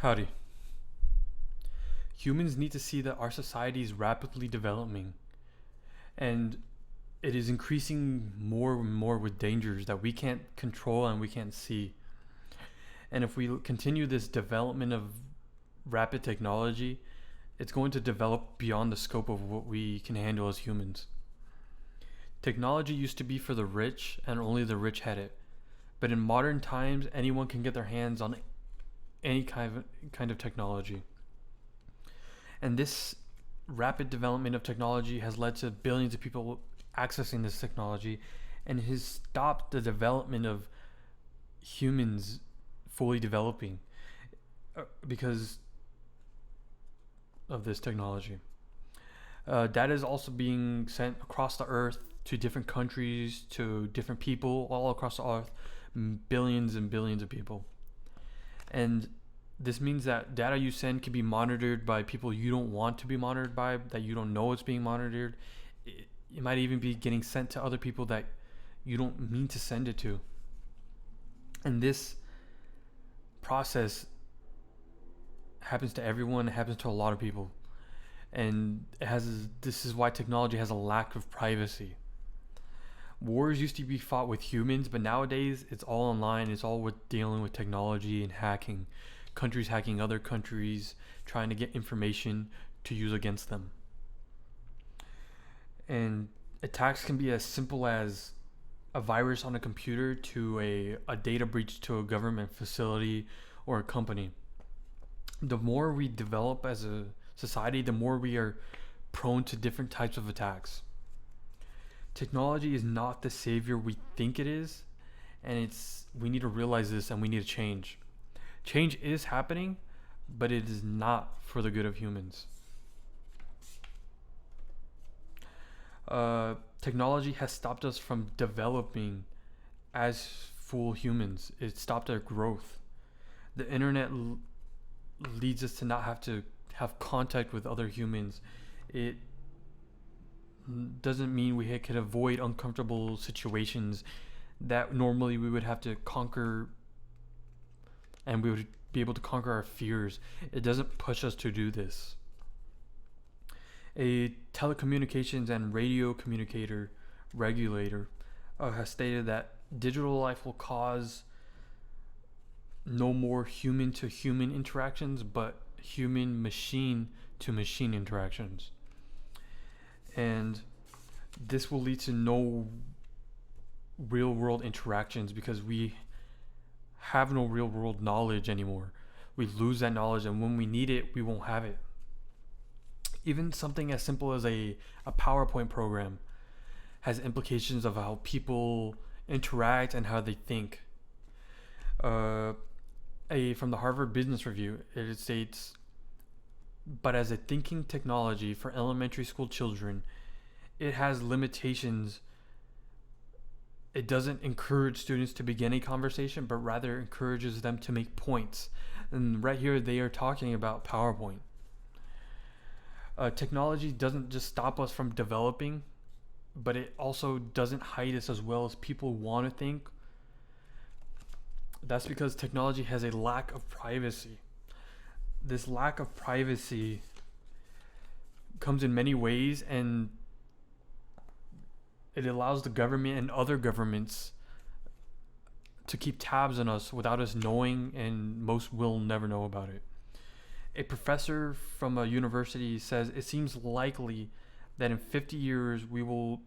Howdy. Humans need to see that our society is rapidly developing and it is increasing more and more with dangers that we can't control and we can't see. And if we continue this development of rapid technology, it's going to develop beyond the scope of what we can handle as humans. Technology used to be for the rich and only the rich had it. But in modern times, anyone can get their hands on any kind of technology. And this rapid development of technology has led to billions of people accessing this technology and has stopped the development of humans fully developing because of this technology. Data is also being sent across the earth to different countries, to different people all across the earth, billions and billions of people. And this means that data you send can be monitored by people you don't want to be monitored by, that you don't know it's being monitored. It might even be getting sent to other people that you don't mean to send it to. And this process happens to everyone, it happens to a lot of people. And this is why technology has a lack of privacy. Wars used to be fought with humans, but nowadays it's all online. It's all with dealing with technology and hacking. Countries hacking other countries, trying to get information to use against them. And attacks can be as simple as a virus on a computer to a data breach to a government facility or a company. The more we develop as a society, the more we are prone to different types of attacks. Technology is not the savior we think it is, and we need to realize this and we need to change. Change is happening, but it is not for the good of humans. Technology has stopped us from developing as full humans. It stopped our growth. The internet leads us to not have to have contact with other humans. It doesn't mean we can avoid uncomfortable situations that normally we would have to conquer, and we would be able to conquer our fears. It doesn't push us to do this. A telecommunications and radio communicator regulator has stated that digital life will cause no more human to human interactions, but human machine to machine interactions. And this will lead to no real world interactions because we have no real world knowledge anymore. We lose that knowledge, and when we need it, we won't have it. Even something as simple as a PowerPoint program has implications of how people interact and how they think. From the Harvard Business Review, it states, but as a thinking technology for elementary school children, it has limitations. It doesn't encourage students to begin a conversation, but rather encourages them to make points. And right here, they are talking about PowerPoint. Technology doesn't just stop us from developing, but it also doesn't hide us as well as people want to think. That's because technology has a lack of privacy. This lack of privacy comes in many ways, and it allows the government and other governments to keep tabs on us without us knowing, and most will never know about it. A professor from a university says it seems likely that in 50 years we will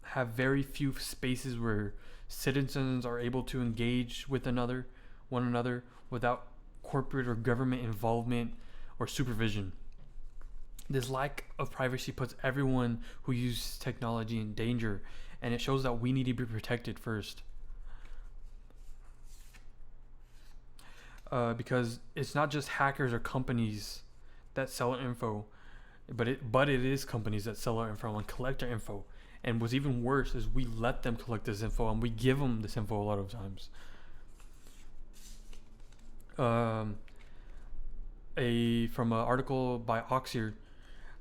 have very few spaces where citizens are able to engage with one another without corporate or government involvement or supervision. This lack of privacy puts everyone who uses technology in danger, and it shows that we need to be protected first. Because it's not just hackers or companies that sell our info, but it is companies that sell our info and collect our info. And what's even worse is we let them collect this info, and we give them this info a lot of times. From an article by Oxyr,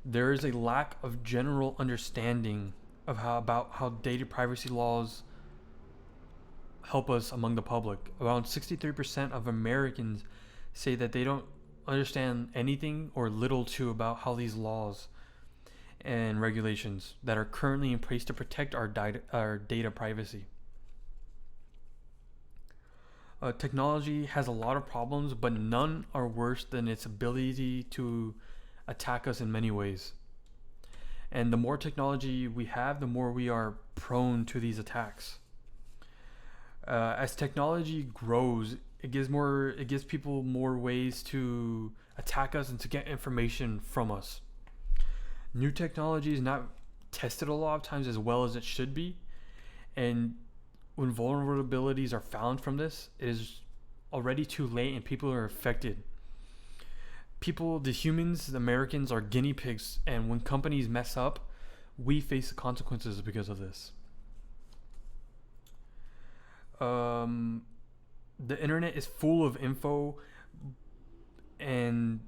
there is a lack of general understanding of how data privacy laws help us among the public. Around 63% of Americans say that they don't understand anything or little to about how these laws and regulations that are currently in place to protect our data privacy. Technology has a lot of problems, but none are worse than its ability to attack us in many ways. And the more technology we have, the more we are prone to these attacks. As technology grows, it gives people more ways to attack us and to get information from us. New technology is not tested a lot of times as well as it should be, and when vulnerabilities are found from this, it is already too late and people are affected. The humans, the Americans, are guinea pigs, and when companies mess up, we face the consequences because of this. The internet is full of info, and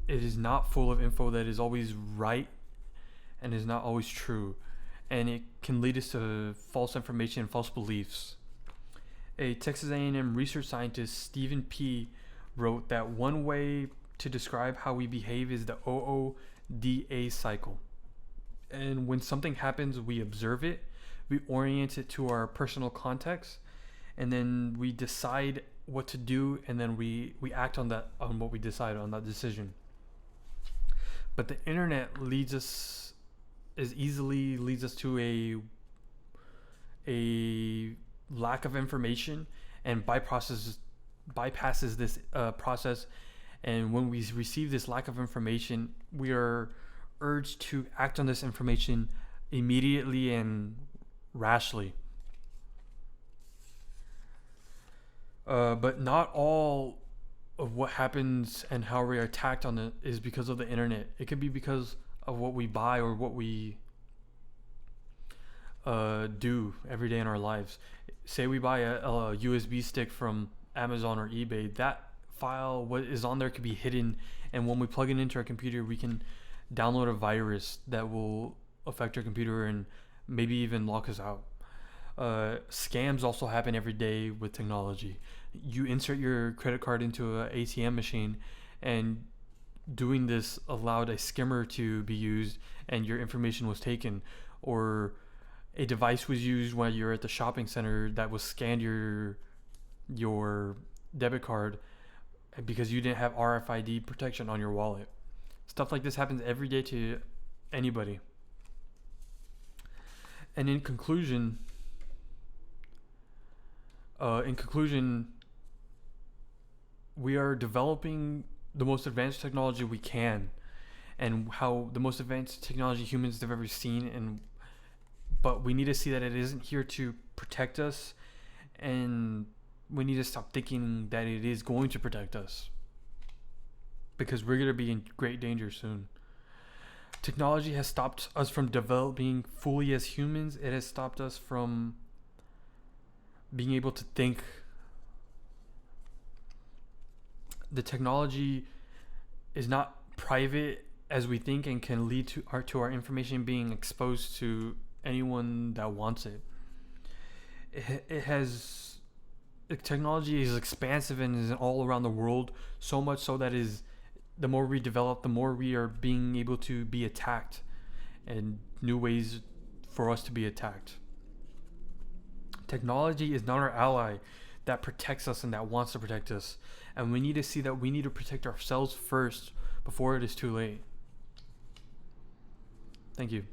it is not full of info that is always right and is not always true, and it can lead us to false information and false beliefs. A Texas A&M research scientist, Stephen P., wrote that one way to describe how we behave is the OODA cycle. And when something happens, we observe it, we orient it to our personal context, and then we decide what to do, and then we act on what we decide on that decision. But the internet leads us to a lack of information and bypasses this process. And when we receive this lack of information, we are urged to act on this information immediately and rashly. But not all of what happens and how we are attacked on it is because of the internet. It could be because of what we buy or what we do every day in our lives. Say we buy a USB stick from Amazon or eBay. That file, what is on there, could be hidden, and when we plug it into our computer, we can download a virus that will affect our computer and maybe even lock us out. Scams also happen every day with technology. You insert your credit card into an ATM machine, and doing this allowed a skimmer to be used and your information was taken, or a device was used while you're at the shopping center that was scanned your debit card because you didn't have RFID protection on your wallet. Stuff like this happens every day to anybody. And in conclusion, we are developing the most advanced technology we can, and how the most advanced technology humans have ever seen, but we need to see that it isn't here to protect us, and we need to stop thinking that it is going to protect us, because we're going to be in great danger soon. Technology has stopped us from developing fully as humans. It has stopped us from being able to think. The technology is not private as we think, and can lead to our information being exposed to anyone that wants it. Technology is expansive and is all around the world, so much so that the more we develop, the more we are being able to be attacked, and new ways for us to be attacked. Technology is not our ally that protects us and that wants to protect us. And we need to see that we need to protect ourselves first before it is too late. Thank you.